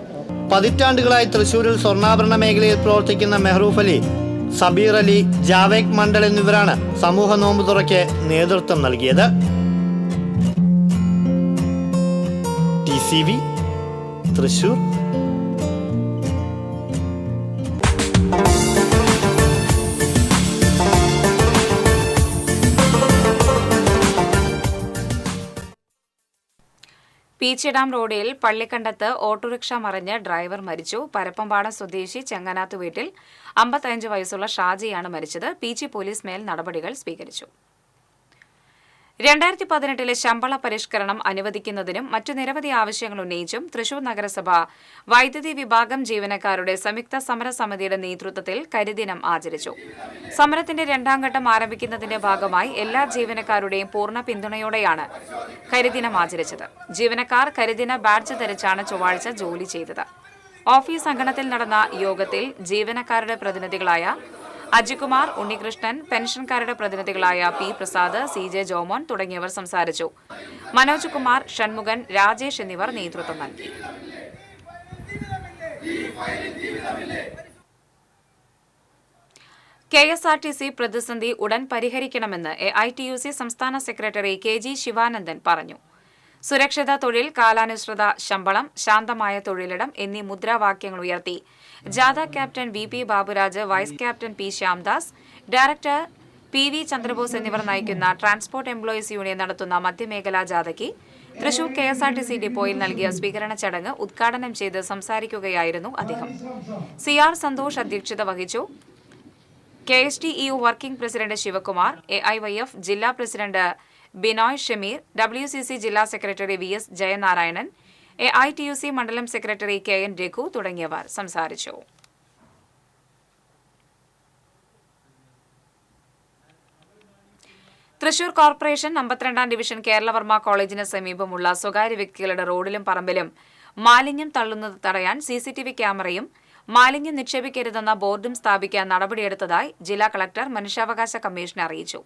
പതിറ്റാണ്ടുകളായി തൃശ്ശൂരിൽ സ്വർണ്ണാഭരണ മേഖലയിൽ പ്രവർത്തിക്കുന്ന മെഹ്റൂഫ് അലി, സബീർ അലി, ജാവേദ് മണ്ഡൽ എന്നിവരാണ് സമൂഹ നോമ്പ് തുറയ്ക്ക് നേതൃത്വം നൽകിയത്. TCV തൃശ്ശൂർ. പീച്ചിഡാം റോഡിൽ പള്ളിക്കണ്ടത്ത് ഓട്ടോറിക്ഷ മറിഞ്ഞ് ഡ്രൈവർ മരിച്ചു. പരപ്പമ്പാടം സ്വദേശി ചെങ്ങനാത്ത് വീട്ടിൽ 55 വയസ്സുള്ള ഷാജിയാണ് മരിച്ചത്. പീച്ചി പോലീസ് മേൽ നടപടികൾ സ്വീകരിച്ചു. 2018 ശമ്പള പരിഷ്കരണം അനുവദിക്കുന്നതിനും മറ്റു നിരവധി ആവശ്യങ്ങൾ ഉന്നയിച്ചും തൃശൂർ നഗരസഭ വൈദ്യുതി വിഭാഗം ജീവനക്കാരുടെ സംയുക്ത സമരസമിതിയുടെ നേതൃത്വത്തിൽ കരിദിനം ആചരിച്ചു. സമരത്തിന്റെ 2ാം ഘട്ടം ആരംഭിക്കുന്നതിന്റെ ഭാഗമായി എല്ലാ ജീവനക്കാരുടെയും പൂർണ്ണ പിന്തുണയോടെയാണ് കരിദിനം ആചരിച്ചത്. ജീവനക്കാർ കരിദിന ബാഡ്ജ് ധരിച്ചാണ് ചൊവ്വാഴ്ച ജോലി ചെയ്തത്. ഓഫീസ് അങ്കണത്തിൽ നടന്ന യോഗത്തിൽ ജീവനക്കാരുടെ പ്രതിനിധികളായ അജികുമാർ, ഉണ്ണികൃഷ്ണൻ, പെൻഷൻകാരുടെ പ്രതിനിധികളായ പി പ്രസാദ്, CJ ജോമോൻ തുടങ്ങിയവർ സംസാരിച്ചു. മനോജ് കുമാർ, ഷൺമുഖൻ, രാജേഷ് എന്നിവർ നേതൃത്വം നൽകി. KSRTC പ്രതിസന്ധി ഉടൻ പരിഹരിക്കണമെന്ന് AITUC സംസ്ഥാന സെക്രട്ടറി KG ശിവാനന്ദൻ പറഞ്ഞു. സുരക്ഷിത തൊഴിൽ, കാലാനുസൃത ശമ്പളം, ശാന്തമായ തൊഴിലിടം എന്നീ മുദ്രാവാക്യങ്ങൾ ഉയർത്തി ജാഥ captain VP Baburaj, vice captain P Shyamdas, director PV Chandrabose എന്നിവർ നയിക്കുന്ന ട്രാൻസ്പോർട്ട് എംപ്ലോയീസ് യൂണിയൻ നടത്തുന്ന മധ്യമേഖലാ ജാഥയ്ക്ക് തൃശൂർ KSRTC ഡിപ്പോയിൽ നൽകിയ സ്വീകരണ ചടങ്ങ് ഉദ്ഘാടനം ചെയ്ത് സംസാരിക്കുകയായിരുന്നു അദ്ദേഹം. CR സന്തോഷ് അധ്യക്ഷത വഹിച്ചു. KSTEU working president Sivakumar, AIYF ജില്ലാ പ്രസിഡന്റ് ബിനോയ് ഷമീർ, WCC ജില്ലാ സെക്രട്ടറി VS ജയനാരായണൻ, AITUC മണ്ഡലം സെക്രട്ടറി KN രഘു തുടങ്ങിയവർ സംസാരിച്ചു. തൃശൂർ കോർപ്പറേഷൻ 52ാം ഡിവിഷൻ കേരളവർമ്മ കോളേജിന് സമീപമുള്ള സ്വകാര്യ വ്യക്തികളുടെ റോഡിലും പറമ്പിലും മാലിന്യം തള്ളുന്നത് തടയാൻ CCTV ക്യാമറയും മാലിന്യം നിക്ഷേപിക്കരുതെന്ന ബോർഡും സ്ഥാപിക്കാൻ നടപടിയെടുത്തതായി ജില്ലാ കളക്ടർ മനുഷ്യാവകാശ കമ്മീഷനെ അറിയിച്ചു.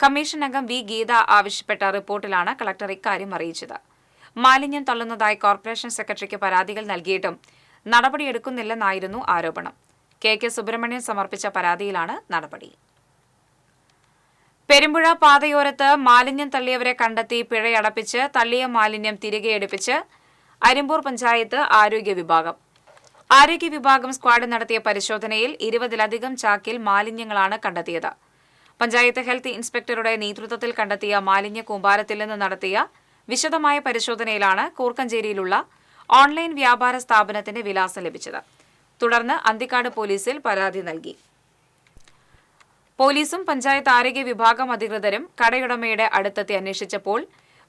കമ്മീഷൻ അംഗം V ഗീത ആവശ്യപ്പെട്ട റിപ്പോർട്ടിലാണ് കളക്ടർ ഇക്കാര്യം അറിയിച്ചത്. മാലിന്യം തള്ളുന്നതായി കോർപ്പറേഷൻ സെക്രട്ടറിക്ക് പരാതികൾ നൽകിയിട്ടും നടപടിയെടുക്കുന്നില്ലെന്നായിരുന്നു ആരോപണം. KK സുബ്രഹ്മണ്യൻ സമർപ്പിച്ച പരാതിയിലാണ് നടപടി. പെരുമ്പുഴ പാതയോരത്ത് മാലിന്യം തള്ളിയവരെ കണ്ടെത്തി പിഴയടപ്പിച്ച് തള്ളിയ മാലിന്യം തിരികെ എടുപ്പിച്ച് അരിമ്പൂർ പഞ്ചായത്ത് ആരോഗ്യ വിഭാഗം സ്ക്വാഡ് നടത്തിയ പരിശോധനയിൽ 20-ലധികം ചാക്കിൽ മാലിന്യങ്ങളാണ് കണ്ടെത്തിയത്. പഞ്ചായത്ത് ഹെൽത്ത് ഇൻസ്പെക്ടറുടെ നേതൃത്വത്തിൽ കണ്ടെത്തിയ മാലിന്യ കൂമ്പാരത്തിൽ നിന്ന് നടത്തിയ വിശദമായ പരിശോധനയിലാണ് കൂർക്കഞ്ചേരിയിലുള്ള ഓൺലൈൻ വ്യാപാര സ്ഥാപനത്തിന്റെ വിലാസം ലഭിച്ചത്. തുടർന്ന് അന്തിക്കാട് പോലീസിൽ പരാതി നൽകി. പോലീസും പഞ്ചായത്ത് ആരോഗ്യ വിഭാഗം അധികൃതരും കടയുടമയുടെ അടുത്തെത്തി അന്വേഷിച്ചപ്പോൾ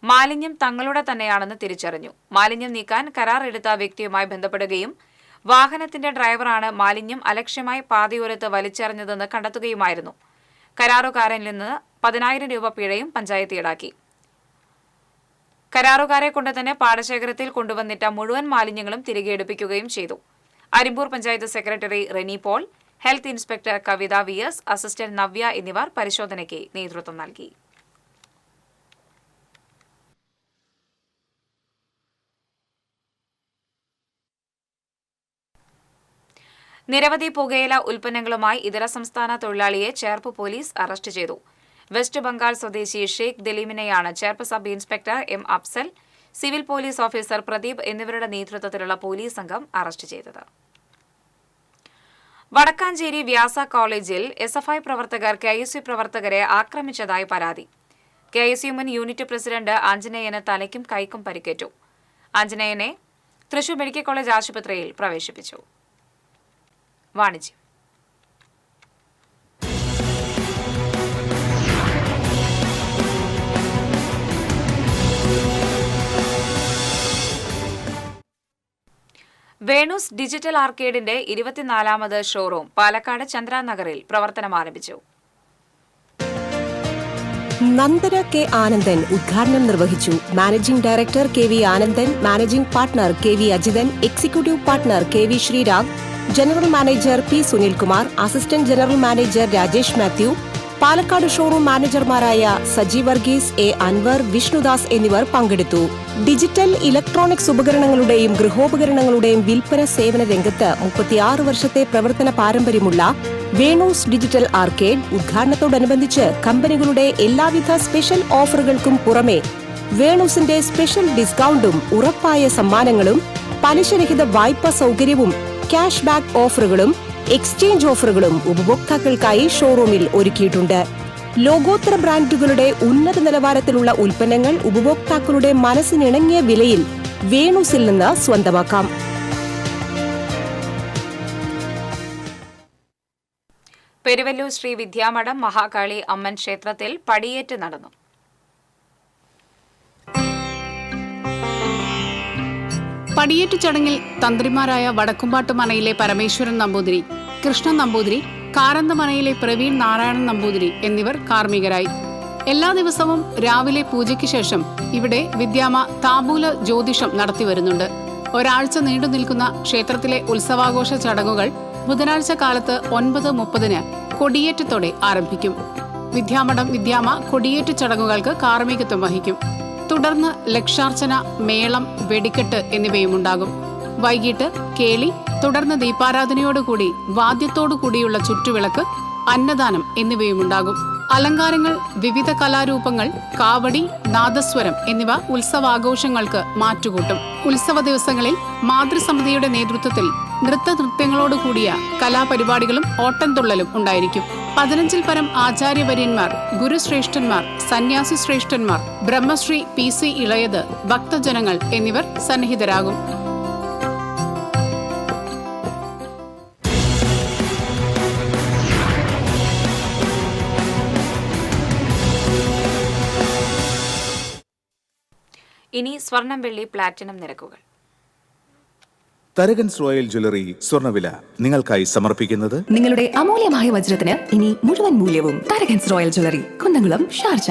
മാലിന്യം തങ്ങളുടെ തന്നെയാണെന്ന് തിരിച്ചറിഞ്ഞു. മാലിന്യം നീക്കാൻ കരാർ എടുത്ത വ്യക്തിയുമായി ബന്ധപ്പെടുകയും വാഹനത്തിന്റെ ഡ്രൈവറാണ് മാലിന്യം അലക്ഷ്യമായി പാതയോരത്ത് വലിച്ചെറിഞ്ഞതെന്ന് കണ്ടെത്തുകയുമായിരുന്നു. കരാറുകാരനിൽ നിന്ന് 10,000 രൂപ പിഴയും പഞ്ചായത്ത് ഈടാക്കി. കരാറുകാരെ കൊണ്ട് തന്നെ പാടശേഖരത്തിൽ കൊണ്ടുവന്നിട്ട മുഴുവൻ മാലിന്യങ്ങളും തിരികെ എടുപ്പിക്കുകയും ചെയ്തു. Arimbur panchayat secretary Reni Paul, health inspector Kavitha VS, assistant Navya എന്നിവർ പരിശോധനയ്ക്ക് നേതൃത്വം നൽകി. നിരവധി പുകയില ഉൽപ്പന്നങ്ങളുമായി ഇതര സംസ്ഥാന തൊഴിലാളിയെ ചേർപ്പ് പോലീസ് അറസ്റ്റ് ചെയ്തു. വെസ്റ്റ് ബംഗാൾ സ്വദേശി ഷെയ്ഖ് ദലീമിനെയാണ് Cherpu sub inspector M Afsal, civil police officer Pradeep എന്നിവരുടെ നേതൃത്വത്തിലുള്ള പോലീസ് സംഘം അറസ്റ്റ് ചെയ്തത്. വടക്കാഞ്ചേരി വ്യാസ കോളേജിൽ SFI പ്രവർത്തകർ KSU പ്രവർത്തകരെ ആക്രമിച്ചതായി പരാതി. KSU മുൻ യൂണിറ്റ് പ്രസിഡന്റ് ആഞ്ജനേയന് തലയ്ക്കും കൈക്കും പരിക്കേറ്റു. ആഞ്ജനേയനെ തൃശൂർ മെഡിക്കൽ കോളേജ് ആശുപത്രിയിൽ പ്രവേശിപ്പിച്ചു. വാണിജ്യം. വേണൂസ് ഡിജിറ്റൽ ആർക്കേഡിന്റെ 24ാമത് ഷോറൂം പാലക്കാട് ചന്ദ്രാനഗറിൽ പ്രവർത്തനം ആരംഭിച്ചു. നന്ദന കെ ആനന്ദൻ ഉദ്ഘാടനം നിർവഹിച്ചു. Managing director KV Anandan, managing partner KV Ajithan, executive partner KV Sreerag, general manager P Sunilkumar, assistant general manager Rajesh Mathew, Palakkad showroom മാനേജർമാരായ സജി വർഗീസ്, A അൻവർ, വിഷ്ണുദാസ് എന്നിവർ പങ്കെടുത്തു. ഡിജിറ്റൽ ഇലക്ട്രോണിക്സ് ഉപകരണങ്ങളുടെയും ഗൃഹോപകരണങ്ങളുടെയും വിൽപ്പന സേവന രംഗത്ത് 36 വർഷത്തെ പ്രവർത്തന പാരമ്പര്യമുള്ള വേണൂസ് ഡിജിറ്റൽ ആർക്കേഡ് ഉദ്ഘാടനത്തോടനുബന്ധിച്ച് കമ്പനികളുടെ എല്ലാവിധ സ്പെഷ്യൽ ഓഫറുകൾക്കും പുറമെ വേണൂസിന്റെ സ്പെഷ്യൽ ഡിസ്കൗണ്ടും ഉറപ്പായ സമ്മാനങ്ങളും പലിശരഹിത വായ്പാ സൗകര്യവും ക്യാഷ് ബാക്ക് ഓഫറുകളും എക്സ്ചേഞ്ച് ഓഫറുകളും ഉപഭോക്താക്കൾക്കായി ഷോറൂമിൽ ഒരുക്കിയിട്ടുണ്ട്. ലോകോത്തര ബ്രാൻഡുകളുടെ ഉന്നത നിലവാരത്തിലുള്ള ഉൽപ്പന്നങ്ങൾ ഉപഭോക്താക്കളുടെ മനസ്സിനിണങ്ങിയ വിലയിൽ വേണൂസിൽ നിന്ന് സ്വന്തമാക്കാം. പെരുവല്ലൂർ ശ്രീ വിദ്യാമഠം മഹാകാളി അമ്മൻ ക്ഷേത്രത്തിൽ പടിയേറ്റ് നടന്നു. പടിയേറ്റു ചടങ്ങിൽ തന്ത്രിമാരായ വടക്കുംപാട്ടുമനയിലെ പരമേശ്വരൻ നമ്പൂതിരി, കൃഷ്ണൻ നമ്പൂതിരി, കാരന്തമനയിലെ പ്രവീൺ നാരായണൻ നമ്പൂതിരി എന്നിവർ കാർമ്മികരായി. എല്ലാ ദിവസവും രാവിലെ പൂജയ്ക്ക് ശേഷം ഇവിടെ വിദ്യാമ താമ്പൂല ജ്യോതിഷം നടത്തിവരുന്നുണ്ട്. ഒരാഴ്ച നീണ്ടു നിൽക്കുന്ന ക്ഷേത്രത്തിലെ ഉത്സവാഘോഷ ചടങ്ങുകൾ ബുധനാഴ്ച കാലത്ത് 9:30 കൊടിയേറ്റത്തോടെ ആരംഭിക്കും. വിദ്യാമഠം വിദ്യാമ കൊടിയേറ്റ് ചടങ്ങുകൾക്ക് കാർമ്മികത്വം വഹിക്കും. തുടർന്ന് ലക്ഷാർച്ചന, മേളം, വെടിക്കെട്ട് എന്നിവയുമുണ്ടാകും. വൈകിട്ട് കേളി, തുടർന്ന് ദീപാരാധനയോടുകൂടി വാദ്യത്തോടുകൂടിയുള്ള ചുറ്റുവിളക്ക്, അന്നദാനം എന്നിവയുമുണ്ടാകും. അലങ്കാരങ്ങൾ, വിവിധ കലാരൂപങ്ങൾ, കാവടി, നാദസ്വരം എന്നിവ ഉത്സവാഘോഷങ്ങൾക്ക് മാറ്റുകൂട്ടും. ഉത്സവ ദിവസങ്ങളിൽ മാതൃസമിതിയുടെ നേതൃത്വത്തിൽ നൃത്തനൃത്യങ്ങളോടുകൂടിയ കലാപരിപാടികളും ഓട്ടംതുള്ളലും ഉണ്ടായിരിക്കും. 15-ൽ പരം ആചാര്യവര്യന്മാർ, ഗുരുശ്രേഷ്ഠന്മാർ, സന്യാസി ശ്രേഷ്ഠന്മാർ, ബ്രഹ്മശ്രീ PC ഇളയത്, ഭക്തജനങ്ങൾ എന്നിവർ സന്നിഹിതരാകും. ഇനി സ്വർണം, വെള്ളി, പ്ലാറ്റിനം നിരക്കുകൾ. തരകൻസ് റോയൽ ജ്വല്ലറി സ്വർണ്ണവില നിങ്ങൾക്കായി സമർപ്പിക്കുന്നത് നിങ്ങളുടെ അമൂല്യമായ വജ്രത്തിന് ഇനി മുഴുവൻ മൂല്യവും Tharakans royal jewellery, Kunnamkulam, Sharjah.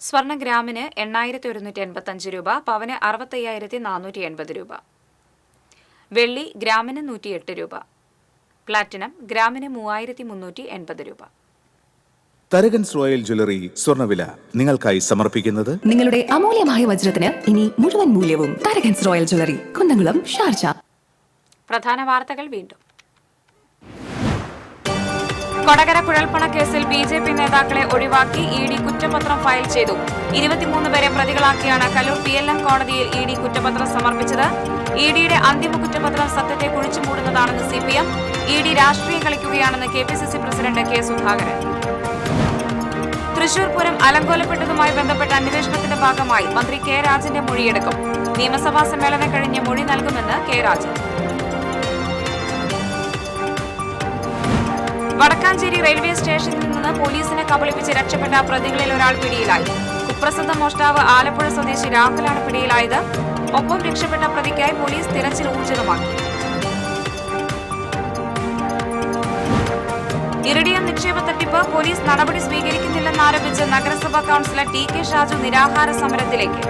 സ്വർണ്ണ ഗ്രാമിന് 8,185 രൂപ, പവന് 65,480 രൂപ. വെള്ളി ഗ്രാമിന് 108 രൂപ. പ്ലാറ്റിനം ഗ്രാമിന് 3,380 രൂപ. തരകൻസ് റോയൽ ജ്വല്ലറി സ്വർണ്ണവില നിങ്ങൾക്കായി സമർപ്പിക്കുന്നത് നിങ്ങളുടെ അമൂല്യമായ വജ്രത്തിന് ഇനി മുഴുവൻ മൂല്യവും Tharakans royal jewellery, Kunnamkulam, Sharjah. പ്രധാന വാർത്തകൾ വീണ്ടും. കൊടകര കുഴൽപ്പണ കേസിൽ BJP നേതാക്കളെ ഒഴിവാക്കി ED കുറ്റപത്രം ഫയൽ ചെയ്തു. 23 പേരെ പ്രതികളാക്കിയാണ് കലൂർ PLM കോടതിയിൽ ED കുറ്റപത്രം സമർപ്പിച്ചത്. EDയുടെ അന്തിമ കുറ്റപത്രം സത്യത്തെ കുഴിച്ചുമൂടുന്നതാണെന്ന് CPM. ED രാഷ്ട്രീയം കളിക്കുകയാണെന്ന് KPCC president K Sudhakaran. Thrissur Pooram അലങ്കോലപ്പെട്ടതുമായി ബന്ധപ്പെട്ട അന്വേഷണത്തിന്റെ ഭാഗമായി മന്ത്രി K രാജന്റെ മൊഴിയെടുക്കും. നിയമസഭാ സമ്മേളനം കഴിഞ്ഞ് മൊഴി നൽകുമെന്ന് K രാജൻ. വടക്കാഞ്ചേരി റെയിൽവേ സ്റ്റേഷനിൽ നിന്ന് പോലീസിനെ കബളിപ്പിച്ച് രക്ഷപ്പെട്ട പ്രതികളിൽ ഒരാൾ പിടിയിലായി. കുപ്രസിദ്ധ മോഷ്ടാവ് ആലപ്പുഴ സ്വദേശി രാഹുലാണ് പിടിയിലായത്. ഒപ്പം രക്ഷപ്പെട്ട പ്രതിക്കായി പോലീസ് തിരച്ചിൽ ഊർജിതമാക്കി. ഇറിഡിയം നിക്ഷേപ തട്ടിപ്പ് പോലീസ് നടപടി സ്വീകരിക്കുന്നില്ലെന്നാരോപിച്ച് നഗരസഭാ കൌൺസിലർ TK ഷാജു നിരാഹാര സമരത്തിലേക്ക്.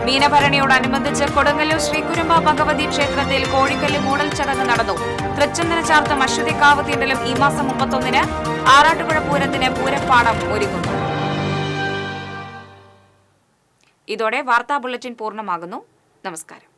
മീനഭരണിയോടനുബന്ധിച്ച് കൊടുങ്ങല്ലൂർ ശ്രീകുരുമ്പ ഭഗവതി ക്ഷേത്രത്തിൽ കോഴിക്കല്ല് മൂടൽ ചടങ്ങ് നടന്നു. തൃച്ചന്ദന ചാർത്തും അശ്വതിക്കാവ് തീണ്ടലും ഈ മാസം 31-ന്. ആറാട്ടുപുഴ പൂരത്തിന് പൂരപ്പാടം ഒരുങ്ങുന്നു. ഇതോടെ വാർത്താ ബുള്ളറ്റിൻ പൂർണ്ണമാകുന്നു. നമസ്കാരം.